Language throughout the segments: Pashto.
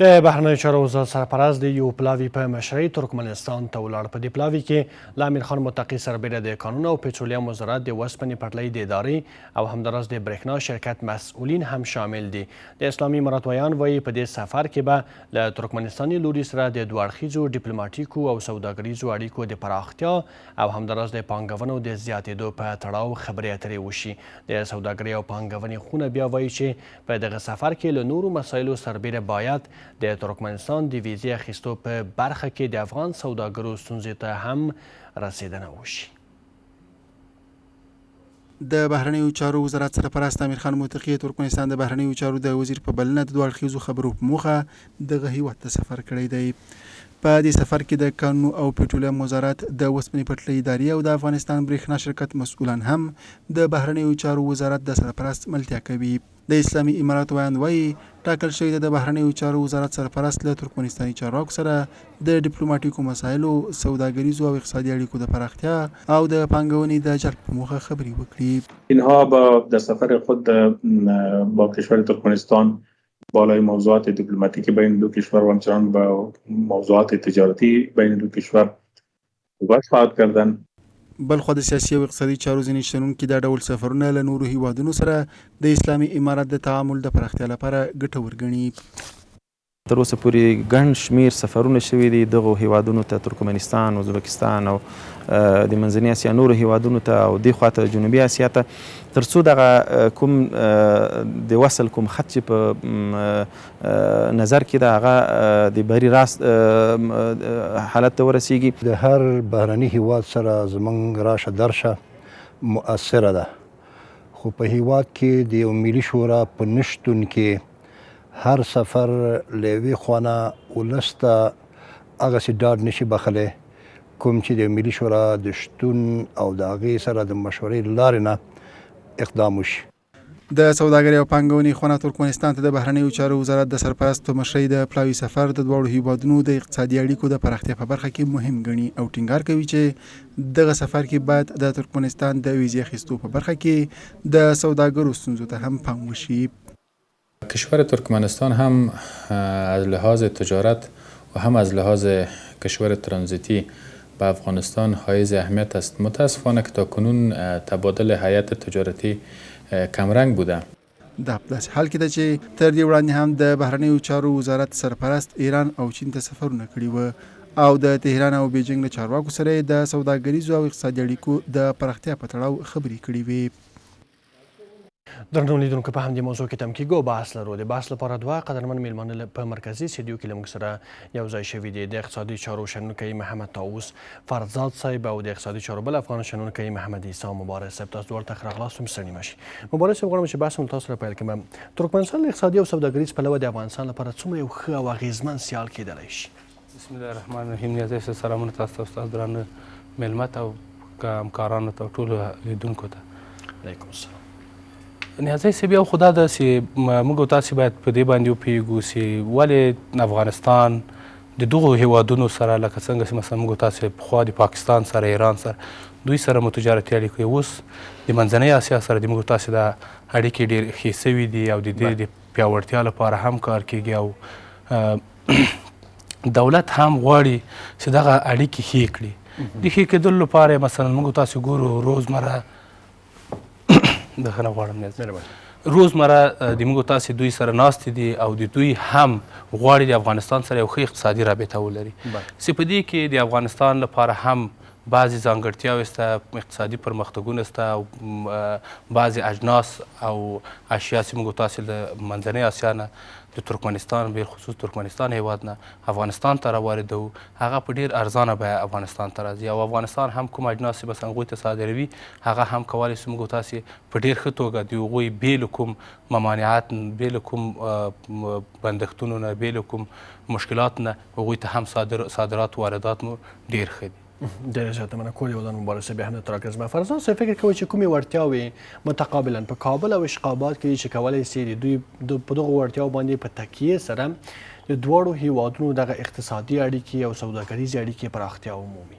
د بهرنیو چارو وزارت سرپرست د یو پلاوي په مشرۍ ترکمنستان ته ولاړ. په دې پلاوي کې له امیر خان متقي سربیره د کانونو او پټرولیم وزارت د وسپنې پټلۍ د ادارې او همداراز د برېښنا شرکت مسؤلین هم شامل دي. د اسلامي امارات ویان وایي په دې سفر کې به له ترکمنستاني لوري سره د دوه اړخیزو ډیپلوماټیکو او سوداګریزو اړیکو د پراختیا او همداراز د پانګونو د زیاتېدو په تړاو خبرې اترې وشي. د سوداګرۍ او پانګونې خونه بیا وایي چې په دغه سفر کې له نورو مسایلو سربیره باید د ترکمنستان د ویزې اخیستو په برخه کې د افغان سوداګرو ستونزې ته هم رسیدنه وشي. د بهرنیو چارو وزارت سرپرست امیر خان متقي ترکمنستان د بهرنیو چارو د وزیر په بلنه د دوه اړخیزو خبرو په موخه دغه هیواد ته سفر کړی دی. په دې سفر کې د کانونو او پټرولیم وزارت د وسپنې پټلۍ ادارې او د افغانستان برېښنا شرکت مسؤلان هم د بهرنیو چارو وزارت د سرپرست ملتیا کوي. د اسلامي امارات ویان وایي ټاکل شوی د بهرنیو چارو وزارت سرپرست له ترکمنستاني چارواکو سره د ډیپلوماټیکو مسایلو، سوداګریزو او اقتصادي اړیکو د پراختیا او د پانګونې د جلب په موخه خبرې وکړي. اینها در سفر خود با کشور ترکمنستان بالای موضوعات دیپلماتیکی بین دو کشور و همچنان با موضوعات تجارتی بین دو کشور صحبت خواهد کردند. بلخوا د سیاسي او اقتصادي چارو ځینې شنونکي دا ډول سفرونه له نورو هیوادونو سره د اسلامي امارات د تعامل د پراختیا لپاره ګټور ګڼي. تر اوسه پورې ګڼ شمېر سفرونه شوي دي دغو هیوادونو ته، ترکمنستان، ازبکستان او د منځنۍ اسیا نورو هیوادونو ته او دې خواته جنوبي اسیا ته، تر څو دغه کوم د وصل کوم خط چې په نظر کې ده هغه د بري راست حالت ته ورسیږي. د هر بهرني هیواد سره زموږ راشه درشه مؤثره ده، خو په هیواد کې د یو ملي شورا په نشتون کې هر سفر له یوې خوا نه ولس ته هغسې ډاډ نشي بخلی کوم چې د ملي شورا د شتون او د هغې سره د مشورې له لارې نه اقدام وشي. د سوداګرۍ او پانګونې خونه ترکمنستان ته د بهرنیو چارو وزارت د سرپرست په مشرۍ د پلاوي سفر د دواړو هیوادونو د اقتصادي اړیکو د پراختیا په برخه کې مهم ګڼي او ټینګار کوي چې دغه سفر کې باید د ترکمنستان د ویزې اخیستو په برخه کې د سوداګرو ستونزو ته هم پام وشي. کشور ترکمنستان هم از لحاظ تجارت و هم از لحاظ کشور ترانزیتی به افغانستان حائز اهمیت است. متاسفانه که تاکنون تبادل هیئت تجارتی کمرنگ بوده. دا په داسې حال کې ده چې تر دې وړاندې هم د بهرنیو چارو وزارت سرپرست ایران او چین ته سفرونه کړي وو او د تهران او بیجینګ له چارواکو سره د سوداګریزو او اقتصادي اړیکو د پراختیا په تړاو خبرې کړې وې. درنو لیدونکو، په همدې موضوع کې تمکیګو بحث لرو. د بحث لپاره دوه قدرمن میلمانه په مرکزي استودیو کې له موږ سره یو ځای شوي دي. د اقتصادي چارو شنونکی محمد طاووس فرزاد صاحب او د اقتصادي چارو بل افغان شنونکی محمد عیسی مبارک صاحب. تاسو دواړه ته ښه راغلاست. ستړي مه شئ. مبارک صاحب، غواړم چې بحث مو تاسو سره پیل کړم. ترکمنستان له اقتصادي او سوداګریز پلوه د افغانستان لپاره څومره یو ښه او اغېزمن سیال کېدلی شي؟ بسم الله الرحمن الرحیم. نیازی سلامونه تاسو ته، استاد درانه میلمه ته او همکارانو ته او ټولو لیدونکو ته. علیکم السلام. نیازی صاحب، یو خو دا ده چې موږ او تاسې باید په دې باندې وپوهېږو چې ولې افغانستان د دغو هیوادونو سره لکه څنګه چې مثلا موږ او تاسې پخوا د پاکستان سره، ایران سره، دوی سره مو تجارتي اړیکې، اوس د منځنۍ اسیا سره د موږ او تاسې دا اړیکې ډېر ښې سوي دي او د دې د پیاوړتیا لپاره هم کار کېږي او دولت هم غواړي چې دغه اړیکې ښې کړي. د ښې کېدلو لپاره مثلا موږ او تاسې ګورو روزمره بخښنه غواړم روزمره د موږ او تاسې دوی سره ناستې دي او د دوی هم غواړي د افغانستان سره یو ښه اقتصادي رابطه ولري. چې په دې کې د افغانستان لپاره هم بعضې ځانګړتیاوې شته، اقتصادي پرمختګونه شته او بعضې اجناس او اشیا چې موږ او تاسې له منځنۍ اسیا نه د ترکمنستان بالخصوص ترکمنستان هیواد نه افغانستان ته راواردوو، هغه په ډېر ارزانه بیه افغانستان ته راځي او افغانستان هم کوم اجناس چې مثلا هغوی ته صادروي هغه هم کولی شي موږ او تاسې په ډېر ښه توګه د هغوی بې له کوم ممانعات، بې له کوم بندښتونو نه، بې له کوم مشکلاتو نه هغوی ته هم صادرات واردات مو ډېر ښه دي. ډېره زیاته مننه. کول یودان مبارک صاحب، بیا هم درته راګرځم. فرزاد صاحب، فکر کوئ چې کومې وړتیاوې متقابلا په کابل او اشقاباد کې چې کولی سي د دوی په دغو وړتیاوو باندې په تکیې سره د دواړو هیوادونو دغه اقتصادي اړیکې او سوداګریزې اړیکې پراختیا ومومي؟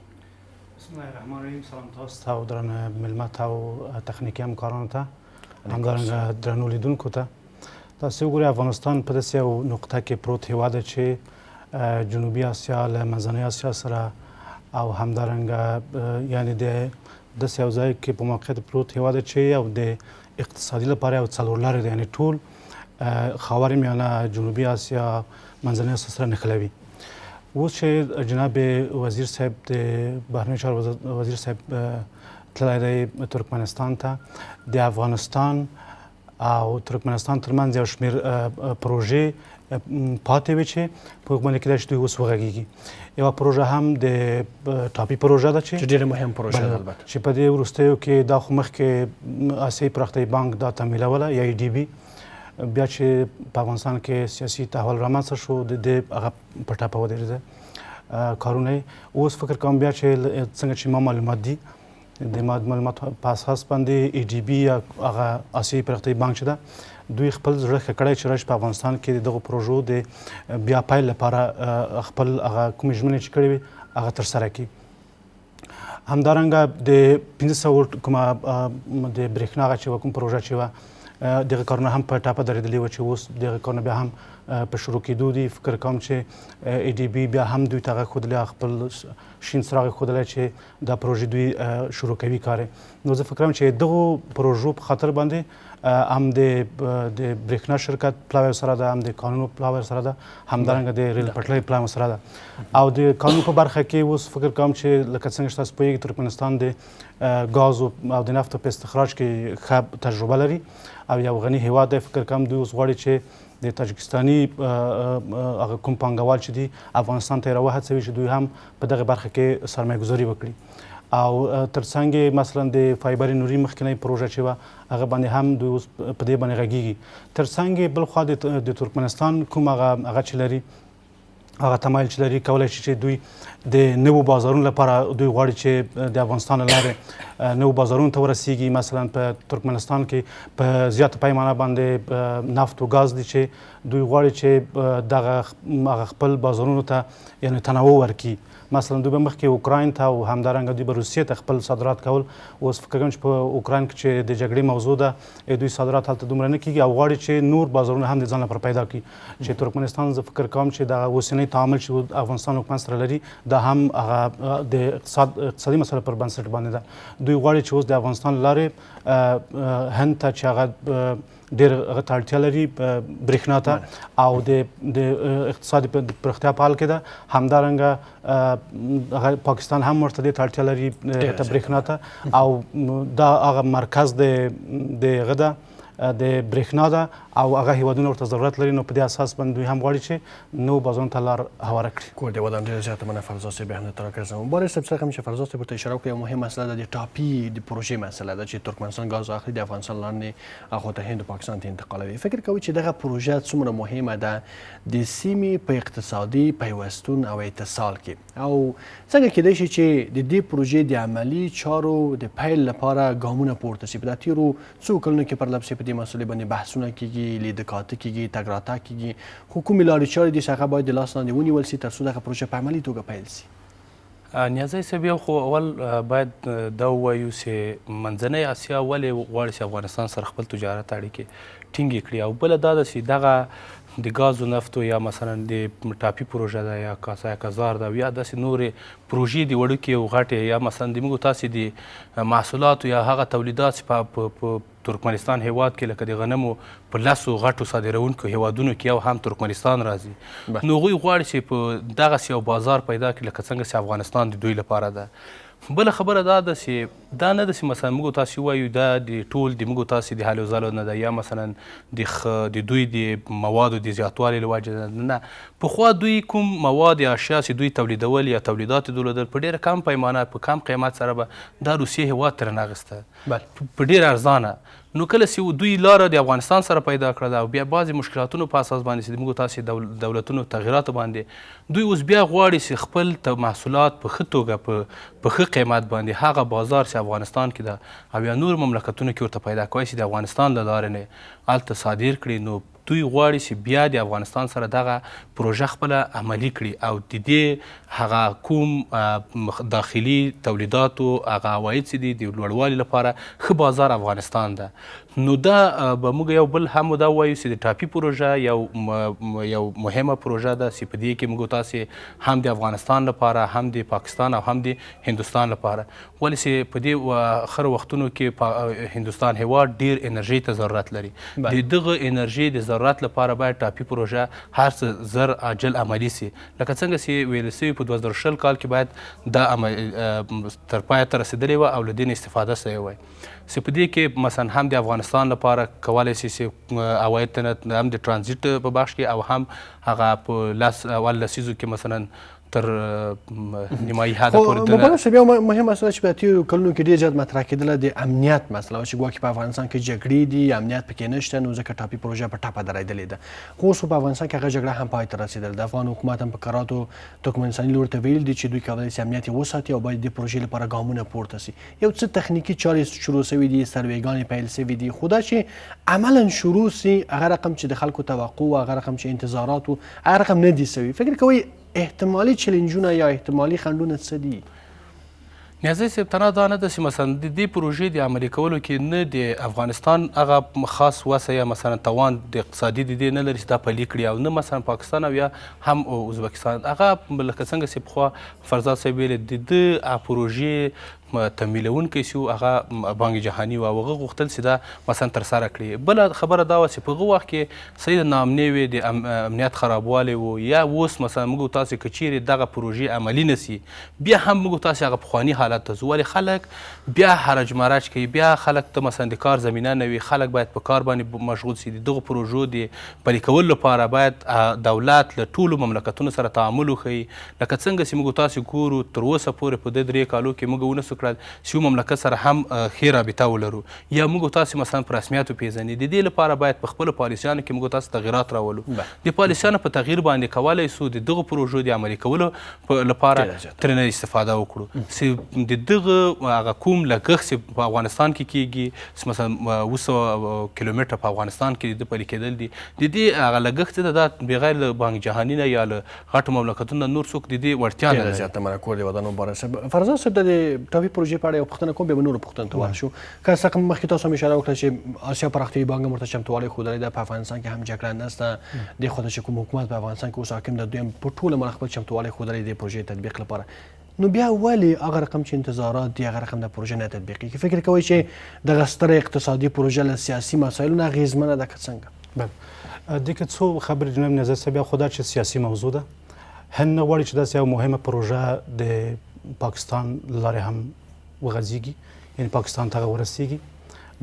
بسم الله الرحمن الرحیم. سلام تاسو ته او درنه میلمه ته او تخنیکي همکارانو ته، همدارنګه درنو لیدونکو ته. تاسې وګورئ افغانستان په داسې یو نقطه کې پروت هیواد دی چې جنوبي اسیا له منځنۍ اسیا سره او همدارنګه یعنې د داسې یو ځای کې په موقعیت پروت هیواد دی چې او د اقتصادي لپاره یو څلور لارې دی، یعنې ټول خاور میانه جنوبي اسیا منځنۍ اسیا سره نښلوي. اوس چې جناب وزیر صاحب د بهرنیو چارو وزیر صاحب تللی دی ترکمنستان ته، د افغانستان او ترکمنستان ترمنځ یو شمېر پروژې پاتې وې چې په هغو کېدای شي دوی اوس وغږېږي. یوه پروژه هم د ټاپي پروژه ده چې ډېره مهم پروژه ده البته، چې په دې وروستیو کې دا خو مخکې اسیایي پراختیایي بانک دا تمویلوله یا EDB، بیا چې په افغانستان کې سیاسي تحول رامنځته شو د دې هغه په ټاپه ودرېده کارونه یې. اوس فکر کوم بیا چې څنګه چې ما معلومات دي د معلوماتو په اساس باندې EDB یا هغه اسیایي پراختیایي بانک چې ده دوی خپل زړه ښه کړی چې راشي په افغانستان کې د دغو پروژو د بیا پیل لپاره خپل هغه کومې ژمنې چې کړې وي هغه ترسره کړي. همدارنګه د 1500 ولټ کومه د برېښنا هغه چې وه کوم پروژه چې وه دغه کارونه هم په ټاپه درېدلي وه چې اوس دغه کارونه بیا هم په شروع کېدو دي. فکر کوم چې EDB بیا هم دوی ته هغه ښودلی خپل شین څراغ یې ښودلی چې دا پروژې دوی شروع کوي کار یې. نو زه فکر کوم چې دغو پروژو په خاطر باندې هم د برېښنا شرکت پلاوی سره ده، هم د کانونو پلاوی سره ده، همدارنګه د ریل پټلۍ پلاوی سره ده. او د کانونو په برخه کې اوس فکر کوم چې لکه څنګه چې تاسو پوهېږئ ترکمنستان د ګازو او د نفتو په استخراج کې ښه تجربه لري او یو غني هیواد دی. فکر کوم دوی اوس غواړي چې د تاجکستاني هغه کوم پانګوال چې دي افغانستان ته یې راوهڅوي چې دوی هم په دغه برخه کې سرمایه ګذاري وکړي. او ترڅنګ مثلا د فایبر نوري مخکینۍ پروژه چې وه هغه باندې هم دوی اوس په دې باندې غږیږي. ترڅنګ بلخوا د ترکمنستان کوم هغه چې لري هغه تمایل چې لري کولی شي چې دوی د نوو بازارونو لپاره دوی غواړي چې د افغانستان له لارې نوو بازارونو ته ورسیږي. مثلا په ترکمنستان کې په زیاته پیمانه باندې نفت و ګاز دي چې دوی غواړي چې دغه خپل بازارونو ته یعنې تنوع ورکړي. مثلا دوی به مخکې اوکراین ته او همدارنګه دوی به روسیې ته خپل صادرات کول. اوس فکر کوم چې په اوکراین کې چې د جګړې موضوع ده دوی صادرات هلته دومره نه کېږي او غواړي چې نور بازارونه هم د ځان لپاره پیدا کړي. چې ترکمنستان زه فکر کوم چې دغه اوسنی تعامل چې افغانستان حکومت سره لري دا هم هغه د اقتصادي مسایلو پر بنسټ باندې ده. دوی غواړي چې اوس د افغانستان له لارې هند ته چې هغه ډېر هغه ته اړتیا لري برېښنا ته او د اقتصادي پراختیا په حال کې ده. همدارنګه هغه پاکستان هم ورته دې ته اړتیا لري برېښنا ته او دا هغه مرکز د هغه ده د برېښنا ده او هغه هیوادونه ورته ضرورت لري. نو په دې اساس باندې دوی هم غواړي چې نو بازارونو ته لار هواره کړي. کور دې ودان ډېره زیاته مننه فرزاد صاحب بهانه ته راکړی. مبارک صاحب څنګه چې فرزاد صاحب ورته اشاره وکړه یو مهم مسله ده د ټاپي د پروژې مسله ده چې ترکمنستان ګاز اخلي د افغانستان لاندې هغو ته هند او پاکستان ته انتقالوي. فکر کوئ چې دغه پروژه څومره مهمه ده د سیمې په اقتصادي پیوستون او اتصال کې او څنګه کېدای شي چې د دې پروژې د عملي چارو د پیل لپاره ګامونه پورته شي؟ په دا تېرو څو کلونو کې پرله پسې په دې مسلې باندې بحثونه کېږي، لیدکاته کېږي، تګ راتګ کېږي، خو کومې لارې چارې دي چې هغه باید د لاس لاندې ونیول شي تر څو دغه پروژه په عملي توګه پیل شي؟ نیازی صاحب یو خو اول باید دا ووایو چې منځنۍ اسیا ولې غواړي چې افغانستان سره خپل تجارت اړیکې ټینګې کړي او بله دا ده چې دغه د ګازو نفتو یا مثلا د ټاپي پروژه ده یا کاسا یا کزار ده یا داسې نورې پروژې د وړوکې او غټې یا مثلا د موږ تاسې د محصولاتو یا هغه تولیدات چې په ترکمنستان هیواد کې لکه د غنمو په 10 غټو صادرونکو هیوادونو کې یو هم ترکمنستان راځي. نو هغوی غواړي چې په دغسې یو بازار پیدا کړي لکه څنګه چې افغانستان د دوی لپاره ده. بله خبره دا ده چې دا نه ده چې مثلا موږ تاسې ووایو دا د ټول د موږ تاسې د هلو ځلو نه ده یا مثلا د دوی د موادو د زیاتوالي له وجې نه. پخوا دوی کوم مواد یا اشیا چې دوی تولیدول یا تولیدات یې درلودل په ډېره کم پیمانه په کم قیمت سره به دا روسیې هېواد ترې راغسته په ډېره ارزانه. نو کله چې دوی لاره د افغانستان سره پیدا کړله او بیا بعضې مشکلاتونو په اساس باندې چې موږ تاسې دولتونو تغییراتو باندې دوی اوس بیا غواړي چې خپل محصولات په ښه توګه په ښه قیمت باندې هغه بازار چې افغانستان کې ده او یا نور مملکتونو کې ورته پیدا کوی چې د افغانستان له لارې نه هلته صادر کړي. نو دوی غواړي چې بیا د افغانستان سره دغه پروژه خپله عملي کړي او د دې هغه کوم داخلي تولیداتو هغه عواید چې دي د لوړوالي لپاره ښه بازار افغانستان ده. نو دا به موږ یو بل هم دا وایو چې د ټاپي پروژه یو مهمه پروژه ده چې په دې کې موږ تاسې هم د افغانستان لپاره هم د پاکستان او هم د هندوستان لپاره ولې چې په دې اخر وختونو کې هندوستان هیواد ډیر انرژي ته ضرورت لري د دغه انرژي د ضرورت لپاره باید ټاپي پروژه هر څه زر عاجل عملي سي لکه څنګه چې ویل سوي په 2020 کال کې باید دا تر پایه ته رسېدلې وه او له دې نه استفاده سوی وای چې په دې کې مثلا هم د افغانستان لپاره کولی شي چې عواید هم د ترانزیت په بخش کې او هم هغه په اول لسیزو کې مثلا تر نیمایي حده پورې مولانا صاحب یو مهم مسله چې په تېرو کلونو کې ډېر زیات مطرح کېدله د امنیت مسله چې ګواکې په افغانستان کې جګړې دي امنیت پکې نشته نو ځکه ټاپي پروژه په ټپه درېدلې ده خو اوس په افغانستان کې هغه جګړه هم پای ته رسېدل د افغان حکومت هم په کراتو ترکمنستاني لور ته ویل دي چې دوی کولی شي امنیت یې وساتي او باید د پروژې لپاره ګامونه پورته سي یو څه تخنیکي چارې شروع سوي دي سروېګانې پیل سوي دي خو دا چې عملا شروع سي هغه رقم چې د خلکو توقع و هغه رقم چې انتظارات و هغه رقم نه دي سوي فکر کوئ احتمالي چلنجونه یا احتمالي خنډونه څه دي نیازی صاحب تنها دا نه ده چې مثلا د دې پروژې د عملي کولو کې نه د افغانستان هغه خاص وسه یا مثلا توان د اقتصادي د دې نه لري چې دا پلي کړي او نه مثلا پاکستان او یا هم ازبکستان هغه لکه څنګه چې پخوا فرزاد صاحب ویل د دې پروژې تمویلونکی چې هغه بانک جهاني و هغه غوښتل چې دا مثلا ترسره کړي بله خبره دا وه چې په هغه وخت کې صحیح ناامنۍ وې د امنیت خرابوالی و یا اوس مثلا موږ تاسې که چیرې دغه پروژې عملي نه سي بیا هم موږ تاسې هغه پخواني حالت ته ځو ولې خلک بیا حرج مرج کوي بیا خلک ته مثلا د کار زمینه نه وي خلک باید په کار باندې مشغول سي د دغو پروژو د پلي کولو لپاره باید دولت له ټولو مملکتونو سره تعامل وښیي لکه څنګه چې موږ تاسې ګورو تر اوسه پورې په دې 3 کالو کې موږ ونه کړل چې یو مملکت سره هم ښې رابطه ولرو یا موږ تاسې مثلا په رسمیت وپېژني د دې لپاره باید په خپلو پالیسیانو کې موږ تاسې تغیرات راولو د پالیسیانو په تغییر باندې کولی سو د دغو پروژو د عملي کولو لپاره ترېنه استفاده وکړو چې د دغه هغه کوم لګښت چې په افغانستان کې کېږي چې مثلا 200 کیلومتره په افغانستان کې د پلي کېدل دي د دې هغه لګښت چې دا بغیر له بانک جهاني نه یا له غټو مملکتونو نه نور څوک د دې وړتیا نه لري زیاته منکور دی ودانو مبارک صاحب فرزاد صاحب د ټاپي پروژې په اړه یو پوښتنه کوم بیا به نورو پوښتنو ته ورشو که څه مخکې تاسو هم اشاره وکړه چې اسیا پراختیایي بانک هم ورته چمتووالی ښودلی ده په افغانستان کې هم جګړه نسته دې خوا ته چې کوم حکومت په افغانستان کې اوس حاکم ده دوی هم په ټوله مله خپل چمتووالی ښودلی د پروژې تطبیق لپاره نو بیا ولې هغه رقم چې انتظارات دي هغه رقم د پروژې نه تطبیق کېږي فکر کوئ چې دغه ستره اقتصادي پروژه له سیاسي مسایلو نه اغېزمنه ده که څنګه بله دې کې څو خبرې جناب نظر صاحب خو دا چې سیاسي موضوع ده هند نه غواړي چې داسې یو مهمه پروژه د پاکستان له لارې هم وغځېږي یعنې پاکستان ته هغه ورسېږي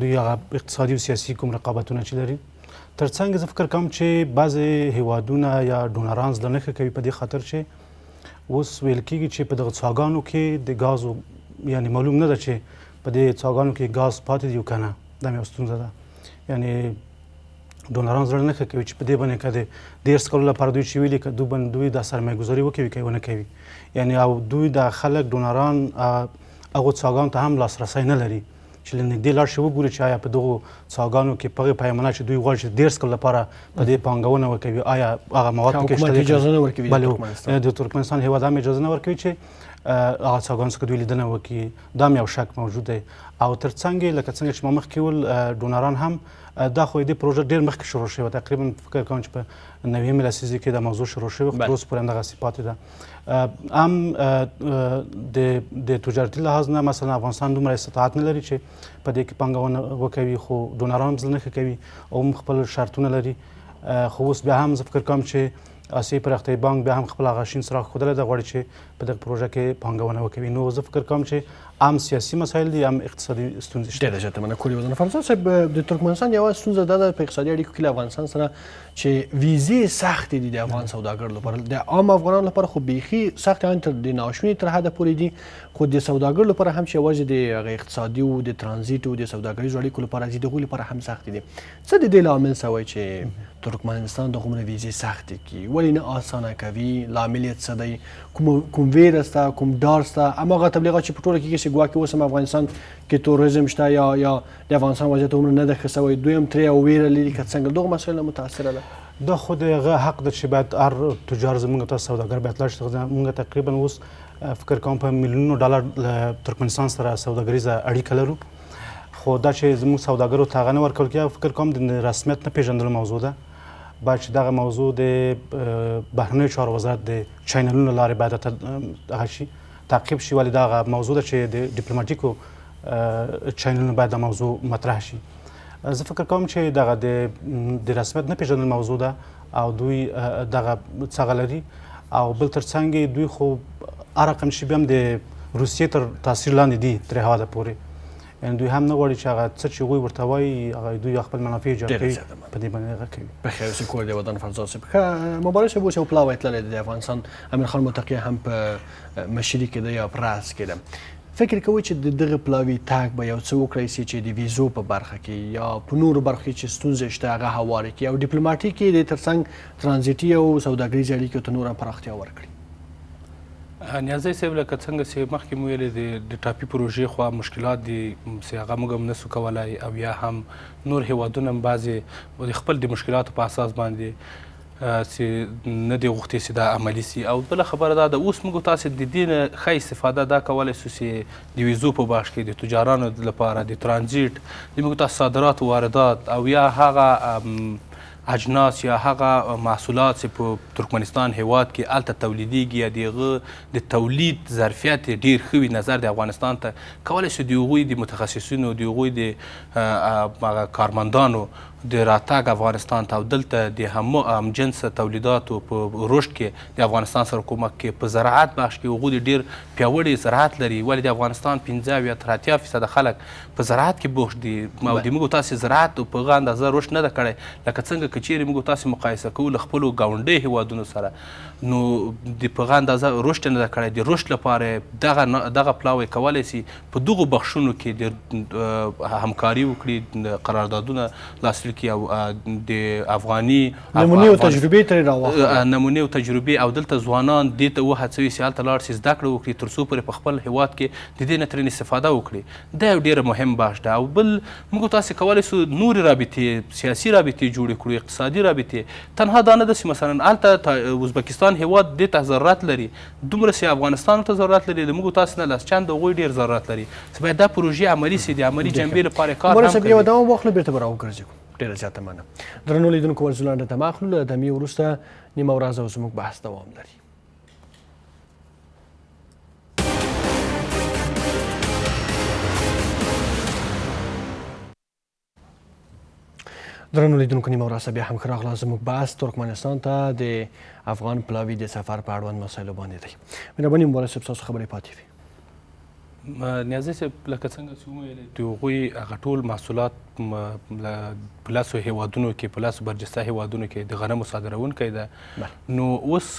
دوی هغه اقتصادي او سیاسي کوم رقابتونه چې لري تر څنګ زه فکر کوم چې بعضې هیوادونه یا ډونران زده نه ښه کوي په دې خاطر چې اوس ویل کېږي چې په دغه څاګانو کې د ګازو یعنې معلوم نه ده چې په دې څاګانو کې ګاز پاتې دي او که نه دا مې یوه ستونزه ده یعنې ډونران زړه نه ښه کوي چې په دې باندې که د 10 کلو لپاره دوی چې ویلي که دوی دا سرمایه ګذاري وکوي که یې ونه کوي یعنې او دوی دا خلک ډونران هغو څاګانو ته هم لاسرسی نه لري چې له نږدې لاړ شي وګوري چې آیا په دغو څاګانو کې په هغې پیمانه چې دوی غواړي چې 10 کال لپاره په دې پانګونه وکوي آیا هغه مواد پکې شته حکومت اجازه نه ورکوي بله د ترکمنستان هېواد هم اجازه نه ورکوي چې هغه څاګانو څخه دوی لیدنه وکړي دا هم یو شک موجود دی او تر څنګ یې لکه څنګه چې ما مخکې ویل ډونران هم دا خو دې پروژه ډېر مخکې شروع شوې وه تقریبا فکر کوم چې په 90 لسیزې کې دا موضوع شروع شوې خو تر اوسه پورې همدغسې پاتې ده هم د تجارتي لحاظ نه مثلا افغانستان دومره استطاعت نه لري چې په دې کې پانګونه وکوي خو ډونران هم زړه نه ښه کوي او هم خپل شرطونه لري خو اوس بیا هم زه فکر کوم چې آسیایي پراختیایي بانک بیا هم خپل هغه شین څراغ ښودلی ده غواړي چې په دغه پروژه کې پانګونه وکوي نو زه فکر کوم چې هم سیاسي مسایل دي هم اقتصادي ستونزې شته ډېره زیاته مننه کوري فرزاد صاحب د ترکمنستان یوه ستونزه دا ده په اقتصادي اړیکو کې له افغانستان سره چې ویزې سختې دي د افغان سوداګرو لپاره د عام افغانانو لپاره خو بیخي سختې تر د ناشوني تر حده پورې دي خو د سوداګرو لپاره هم چې یوازې د هغه اقتصادي او د ترانزیت او د سوداګریزو اړیکو لپاره دي دغوی لپاره هم سختې دي څه د دې لامل څه وایي چې ترکمنستان دغومره ویزې سختې کړي ولې نه اسانه کوي لامل یې څه دی کوم ویر سته کوم ډار سته هماغه تبلیغات چې په ټوله کې چې ګواکې اوس هم افغانستان کې توریزم شته یا د افغانستان وضعیت عمره نه ده ښه سوی دوی هم ترې یو ویره لري که څنګه دغو مسایلو نه متاثره ده دا خو د هغه حق ده چې باید هر تجار زموږ تاسو سوداګر باید لاړ شي موږ تقریبا اوس فکر کوم په میلیونونو ډالر له ترکمنستان سره سوداګریزه اړیکه لرو خو دا چې زموږ سوداګرو ته هغه نه ورکول کېږي فکر کوم د رسمیت نه پېژندلو موضوع ده باید چې دغه موضوع د بهرنیو چارو وزارت د چینلونو له لارې باید هغه شي تعقیب شي ولې دغه موضوع ده چې د ډیپلوماټیکو چینلونو باید دا موضوع مطرح شي زه فکر کوم چې دغه د رسمیت نه پېژندل موضوع ده او دوی دغه څه لري او بل ترڅنګ دوی خو هر رقم شي بیا هم د روسیې تر تاثیر لاندې دي تر هغه پورې یعنې دوی هم نه غواړي چې هغه څه چې هغوی ورته وایي هغه دوی خپل منافع ایجاد کوي په دې باندې هغه کوي بخیر اوسې کور دی ودان فرزاد صاحب ښه مبارک صاحب اوس یو پلاوی تللی دی د افغانستان امیر خان متقي هم په مشري کې ده یا په راس کې ده فکر کوئ چې د دغه پلاوي تګ به یو څه وکړی سي چې د ویزو په برخه کې یا په نورو برخو کې چې ستونزې شته هغه هوارې کړي او ډیپلوماټیکي د ترڅنګ ترانزیټي او سوداګریزې اړیکو ته نور هم پراختیا ورکړي نیازی صاحب لکه څنګه چې مخکې مو ویلې د ټاپي پروژې خوا مشکلات دي چې هغه موږ هم نسو کولی او یا هم نور هیوادونه هم بعضې د خپل د مشکلاتو په اساس باندې چې نه دی غوښتي چې دا عملي سي او بله خبره دا ده اوس موږ تاسې د دې نه ښه استفاده دا کولی سو چې د ویزو په بخش کې د تجارانو لپاره د ترانزیټ د موږ تاسو صادرات واردات او یا هغه اجناس یا هغه محصولات چې په ترکمنستان هیواد کې هلته تولیدیږي یا د هغه د تولید ظرفیت ډېر ښه وي نظر د افغانستان ته کولی شو د هغوی د متخصصینو د هغوی د کارمندانو د راتګ افغانستان ته او دلته د هم جنس تولیداتو په رشد کې د افغانستان سره کومک کې په زراعت بخش کې هغوی ډېر پیاوړی زراعت لري ولې د افغانستان 15 یا تر 80% خلک په زراعت کې بوخت دي او د موږ تاسې زراعت په هغه اندازه رشد نه ده کړی لکه څنګه که چیرې موږ تاسې مقایسه کوو له خپلو ګاونډي هیوادونو سره نو د په هغه اندازه رشد نه ده کړی د رشد لپاره دغه پلاوی کولی سي په دغو بخشونو کې د همکاري وکړي د قراردادونه لاسلیک کړي او د افغاني نمونې او تجربې ترې راواخلي نمونې او تجربې او دلته ځوانان دې ته وهڅوي چې هلته لاړ شي زده کړه وکړي تر څو پورې په خپل هیواد کې د دې نه ترېنې استفاده وکړي دا یو ډېره مهم بحث ده او بل موږ تاسې کولی سو نورې رابطې سیاسي رابطې جوړې کړو اقتصادي رابطې تنها دا نه ده چې مثلا هلته ازبکستان هیواد دې ته ضرورت لري دومره چې افغانستان ته ضرورت لري د موږ تاسې نه لس چند هغوی ډېر ضرورت لري چې باید دا پروژې عملي سي د عملي جنبې لپاره کار هم کوي یو دوام واخلو بیرته به راوګرځو ډېره زیاته مننه درنو لیدونکو ورځو لنډه دمه اخلو له دمې وروسته نیمه ورځ او زموږ بحث دوام لري درنو لیدونکو نیمه ورځ بیا هم ښه راغلاست زموږ بحث ترکمنستان ته د افغان پلاوي د سفر په اړوند مسایلو باندې دی مهرباني مبارک صاحب ستاسو خبرې پاتې وي نیازی صاحب لکه څنګه چې وویلې د هغوی هغه ټول محصولات په لسو هیوادونو کې په لسو برجسته هیوادونو کې د غنمو صادرونکی ده نو اوس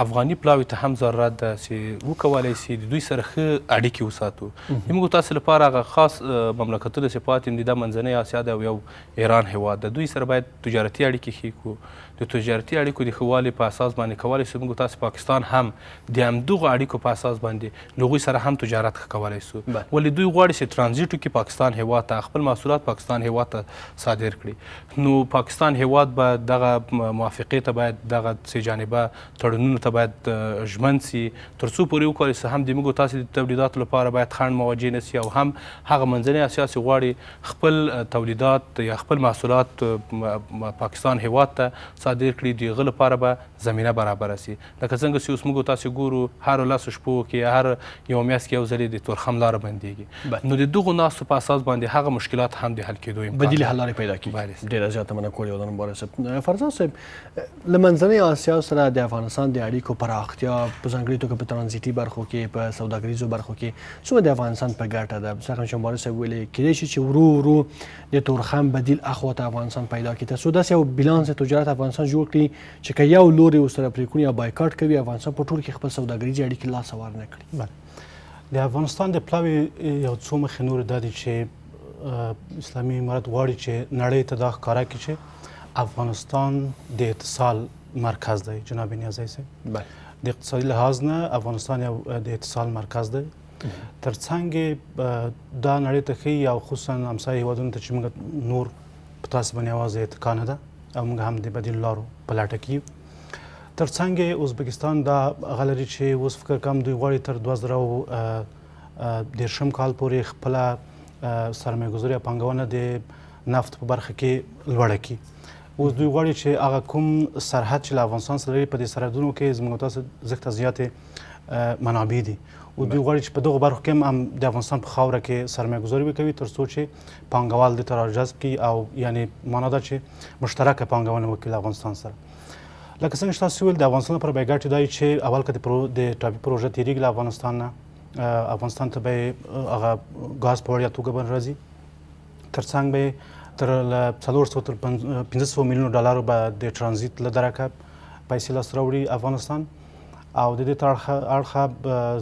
افغاني پلاوي ته هم ضرورت ده چې وکولی سي د دوی سره ښه اړیکې وساتو موږ تاسو لپاره هغه خاص مملکتونه چې پاتې دي دا منځنۍ اسیا ده او یو ایران هیواد ده دوی سره باید تجارتي اړیکې ښې کړو د تجارتي اړیکو د ښه والي په اساس باندې کولی سو موږ تاسو پاکستان هم د همدغو اړیکو په اساس باندې له هغوی سره هم تجارت ښه کولی سو ولې دوی غواړي چې ترانزیټو کې پاکستان هیواد ته خپل محصولات پاکستان هیواد ته صادر کړي نو پاکستان هیواد به دغه موافقې ته باید دغه سه جانبه تړونونو ته باید ژمن سي تر څو پورې وکولای سي هم د موږ تاسې د تولیداتو لپاره باید خنډ مواجه نه سي او هم هغه منځنۍ اسیا چې غواړي خپل تولیدات یا خپل محصولات پاکستان هیواد ته صادر کړي د هغه لپاره به زمینه برابره سي لکه څنګه چې اوس موږ تاسې ګورو هرو لسو شپو کې هر یو میاشت کې یو ځلې د تورخم لاره بندېږي نو د دغو ناستو په اساس باندې هغه مشکلات هم د حل کېدو امکان بدیل حل لارې پیدا کړي ډېره زیاته مننه کور یو مبارک صاحب فرزاد صاحب له منځنۍ اسیا سره د افغانستان د اړیکو پراختیا په ځانګړي توګه په ترانزیټي برخو کې په سوداګریزو برخو کې څومره د افغانستان په ګټه ده څنګه چې مبارک صاحب ویلې کېدای شي چې ورو ورو د تورخم بدیل اخواته افغانستان پیدا کړي تر څو داسې یو بیلانس تجارت افغانستان جوړ کړي چې که یو لوري ورسره پرې کړي یا بایکاټ کوي افغانستان په ټول کې خپل سوداګریزې اړیکې لاس وار نه کړي د افغانستان د پلاوي یو څو مخې نور دا دي چې اسلامي امارت غواړي چې نړۍ ته دا ښکاره کړي چې افغانستان د اتصال مرکز دی جناب نیازی صاحب د اقتصادي لحاظ نه افغانستان یو د اتصال مرکز دی ترڅنګ دا نړۍ ته ښیي او خصوصا همسایه هیوادونو ته چې موږ نور په تاسو باندې یوازې اتکا نه ده او موږ هم د بدیل لارو په لټه کې یو ترڅنګ ازبکستان دا هغه لري چې اوس فکر کوم دوی غواړي تر 2010 کال پورې خپله سرمایه‌ګذاري او پانګونه د نفت په برخه کې لوړه کړي. اوس دوی غواړي چې هغه کوم سرحد چې له افغانستان سره لري په دې سرحدونو کې زموږ تاسو زښته زیاتې منابع دي او دوی غواړي چې په دغو برخو کې هم د افغانستان په خاوره کې سرمایه‌ګذاري وکوي تر څو چې پانګوال دې ته راجذب کړي او یعنې معنا ده چې مشترکه پانګونه وکړي له افغانستان سره. لکه څنګه چې تاسو وویل د افغانستان لپاره به یې ګټې دا وي چې اول که د ټاپي پروژه تېرېږي له افغانستان نه افغانستان ته به یې هغه ګاز په وړیا توګه باندې راځي. تر څنګ به یې تر له 400 تر 500 میلیونو ډالرو به د ټرانزیت له درکه پیسې لاسته راوړي افغانستان او د دې تر اړخه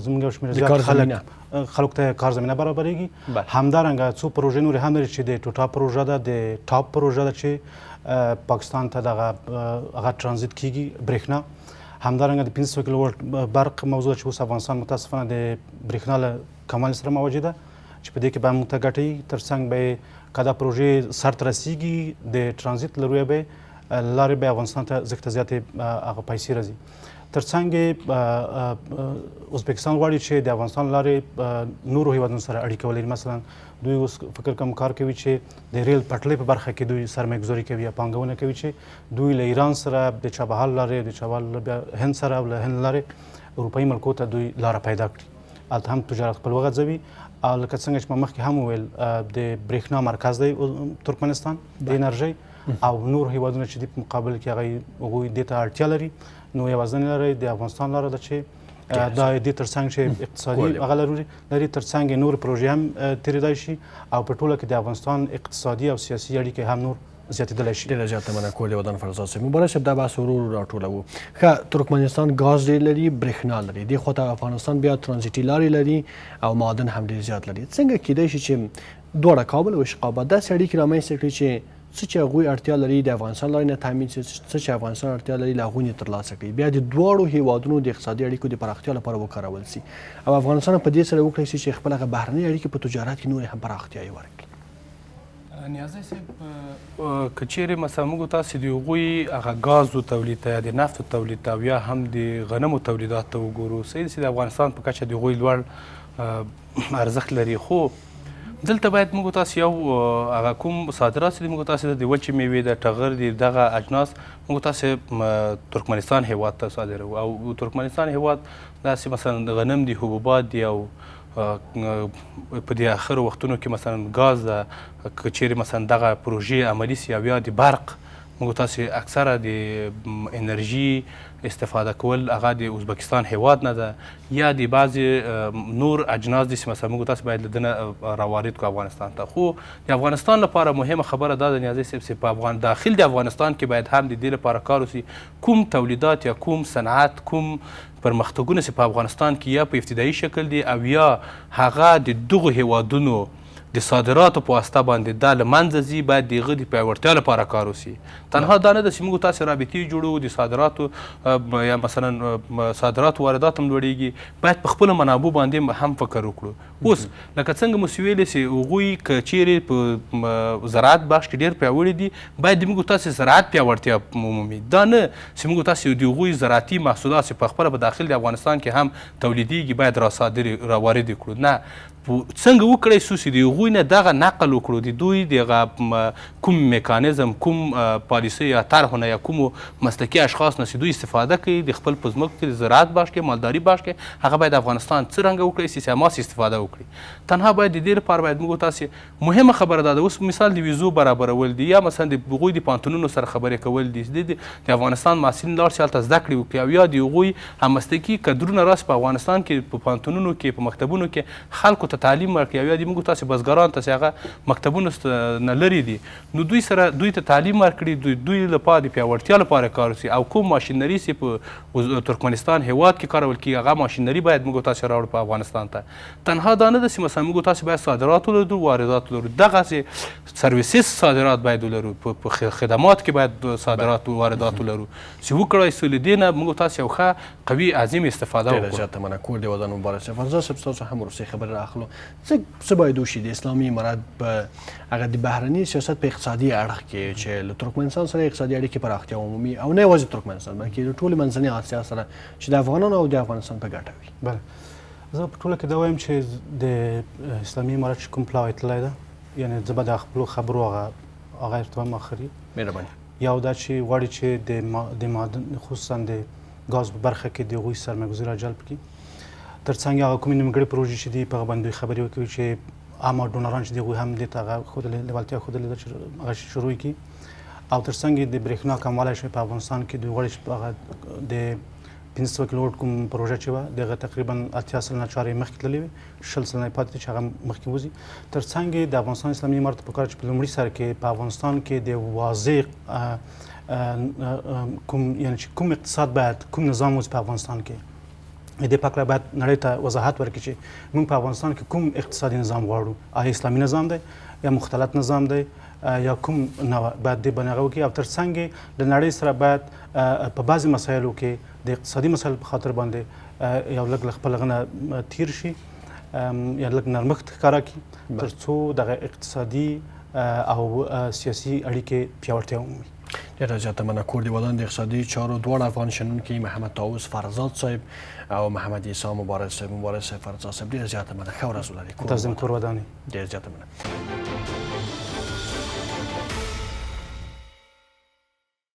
زموږ یو شمېر زیات خلکو ته کار زمینه برابرېږي. همدارنګه څو پروژې نورې هم لري چې د ټوټا پروژه ده د ټاپ پروژه ده چې پاکستان ته هغه ټرانزیت کیږي برېښنا. همدارنګه د 500 کیلو وولټ برق موضوع چې اوس افغانستان متاسفانه د برېښنا له کموالي سره مواجه ده چې په دې کې به موږ ته ګټه وي. تر څنګ به که دا پروژې سر ته رسیږي د ټرانزیت له رویه به لارې به افغانستان ته زښته زیاتې هغه پیسې راځي. تر څنګ ازبکستان غواړي چې د افغانستان لارې نورو هیوادونو سره اړیکه ولري. مثلا دوی اوس فکر کوم کار کوي چې د ریل پټلۍ په برخه کې دوی سرمایه‌ګذاري کوي یا پانګونه کوي چې دوی له ایران سره د چابهار لارې د چابهار هند سره او له هند لارې اروپایي ملکو ته دوی لاره پیدا کړي. هلته هم تجارت خپل وغځوي او لکه څنګه چې ما مخکې هم وویل د برېښنا مرکز دی ترکمنستان د انرژۍ او نور هیوادونه چې دي په مقابل کې هغوی دې ته اړتیا لري. نو یوازینۍ لاره د افغانستان لاره ده چې دا دې تر څنګ چې اقتصادي هغه لري تر څنګ نور پروژې هم تېرېدای شي او په ټوله کې د افغانستان اقتصادي او سیاسي اړیکې هم نور زیاتېدلی شي. ډېره زیاته مننه کول ودان فرزاد صاحب. مبارک صاحب دا بحث ورو ورو راټولوو. ښه ترکمنستان ګاز ډېر لري برېښنا لري دې خوا ته افغانستان بیا ترانزیټي لارې لري او معادن هم ډېر زیات لري. څنګه کیدای شي چې دواړه کابل او اشقاباد داسې اړیکې رامنځته کړي چې څه چې هغوی اړتیا لري د افغانستان لارې نه تامین شي څه چې افغانستان اړتیا لري له هغوی نه ترلاسه کړي بیا د دواړو هیوادونو د اقتصادي اړیکو د پراختیا لپاره وکارول شي او افغانستان په دې سره وکړی شي چې خپل هغه بهرنۍ اړیکې په تجارت کې نورې هم پراختیا یې ورکړي. نیازی صاحب که چیرې مثلا موږ تاسې د هغوی هغه ګازو تولید ته یا د نفتو تولید ته او یا هم د غنمو تولیدات ته وګورو صحیح چې د افغانستان په کچه د هغوی لوړ ارزښت لري خو دلته باید موږ تاسې یو هغه کوم صادرات چې موږ تاسې د وچې میوې د ټغر د دغه اجناس موږ تاسې ترکمنستان هیواد ته صادروو او ترکمنستان هیواد داسې مثلا غنم دي حبوبات دي او په دې اخرو وختونو کې مثلا ګاز ده که چیرې مثلا دغه پروژې عملي سي او یا د برق موږ تاسې اکثره د انرژي استفاده کول هغه د ازبکستان هیواد نه ده یا د بعضې نور اجناس دي چې مثلا موږ تاسې باید له دنه راوارد کړو افغانستان ته خو د افغانستان لپاره مهمه خبره دا ده نیازی صاحب چې په داخل د افغانستان کې باید هم د دې لپاره کار وشي کوم تولیدات یا کوم صنعت کوم پرمختګونه چې په افغانستان کې یا په ابتدایي شکل دي او یا هغه د دغو هیوادونو د صادراتو په واسطه باندې دا له منځه ځي باید د هغه د پیاوړتیا لپاره کار وشي. تنها دا نه ده چې موږ تاسې رابطې جوړوو د صادراتو یا مثلا صادراتو واردات هم لوړېږي باید په خپلو منابعو باندې هم فکر وکړو. اوس لکه څنګه مو ویلې چې هغوی که چیرې په زراعت بخش کې ډېر پیاوړي دي باید د موږ تاسې زراعت پیاوړتیا ومومي. دا نه چې موږ تاسې د هغوی زراعتي محصولات چې په خپله په داخل د افغانستان کې هم تولیدېږي باید راوارد کړو. نه څنګه وکړی سو چې د هغوی نه دغه نقل وکړو د دوی دغه کوم میکانیزم کوم پالیسۍ یا طرحو نه یا کومو مسلکي اشخاص نه چې دوی استفاده کوي د خپل په ځمکو کې د زراعت بخش کې مالداري بخش کې هغه باید افغانستان څه رنګه وکړي چې هماغسې استفاده وکړي. تنها باید د دې لپاره باید موږ تاسې مهمه خبره دا ده اوس مثال د ویزو برابرول دي یا مثلا د هغوی د پوهنتونونو سره خبرې کول دي د افغانستان محصلین لاړ شي هلته زده کړې وکړي او یا د هغوی هممسلکي کدرونه راسي په افغانستان کې په پوهنتونونو کې په مکتبونو کې خلکو ته تعلیم ورکړي او یا د موږ تاسې بزګران ته چې هغه مکتبونو نه لرې دي نو دوی ته تعلیم ورکړي دوی لپاره د پیاوړتیا لپاره کار وشي او کوم ماشینري چې په ترکمنستان هیواد کې کارول کېږي هغه ماشینري باید موږ تاسې راوړو په افغانستان ته. تنها دا نه ده چې مثلا موږ تاسې باید صادرات ولرو واردات ولرو دغسې سرویسز صادرات باید ولرو په خدمات کې باید صادرات واردات ولرو چې وکړای سو له دې نه موږ تاسې یو ښه قوي عظیم استفاده وکړو. ډېره زیاته مننه کور دې ودان مبارک شه. فرزاد صاحب ستاسو هم وروستۍ خبرې رااخلو څه باید وشي د اسلامي امارات په هغه د بهرني سیاست په اقتصادي اړخ کې چې له ترکمنستان سره اقتصادي اړیکې پراختیا عمومي او نه یوازې ترکمنستان بلکې د ټولې منځنۍ اسیا سره چې د افغانانو او د افغانستان په ګټه وي. بله زه په ټوله کې دا وایم چې د اسلامي امارت چې کوم پلاوی تللی ده یعنې زه به د خپلو خبرو هغه ارتبام اخري مهرباني یو دا چې غواړي چې د معدن خصوصا د ګاز په برخه کې د هغوی سرمایه‌ګذاري راجلب کړي تر څنګ هغه کومې نیمګړې پروژې چې دي په هغه باندې دوی خبرې وکړي چې عامه ډونران چې دي هغوی هم دې ته هغه ښودلې لېوالتیا ښودلې ده چې هغه شروع کړي او تر څنګ د برېښنا کموالی شوی په افغانستان کې دوی غواړي چې هغه د 500 کیلووټ کوم پروژه چې وه د هغه تقریبا 80 سلنه چارې مخکې تللې وې 60 سلنه یې پاتې دي چې هغه مخکې وځي تر څنګ د افغانستان اسلامي امارت په کار چې په لومړي سر کې په افغانستان کې د واضح کوم اقتصاد باید کوم نظام اوس په افغانستان کې د پاکله باید نړۍ ته وضاحت ورکړي چې موږ په افغانستان کې کوم اقتصادي نظام غواړو آیا اسلامي نظام دی یا مختلط نظام دی یا کوم نوع باید دې باندې هغه وکړي او تر څنګ د نړۍ سره باید په بعضې مسایلو کې د اقتصادي مسایلو په خاطر باندې یو لږ له خپل هغه نه تیر شي یا لږ نرمښت ښکاره کړي تر څو دغه اقتصادي او سیاسي اړیکې پیاوړتیا ومومي ډېره زیاته مننه کوردیوالان د اقتصادي چارو دواړه افغان شنونکي محمد طاووس فرزاد صاحب او محمد عیسی مبارز صاحب فرزاد صاحب ډېره زیاته مننه ښه ورځ ولرئ تاسو هم کور ودانې ډېره زیاته مننه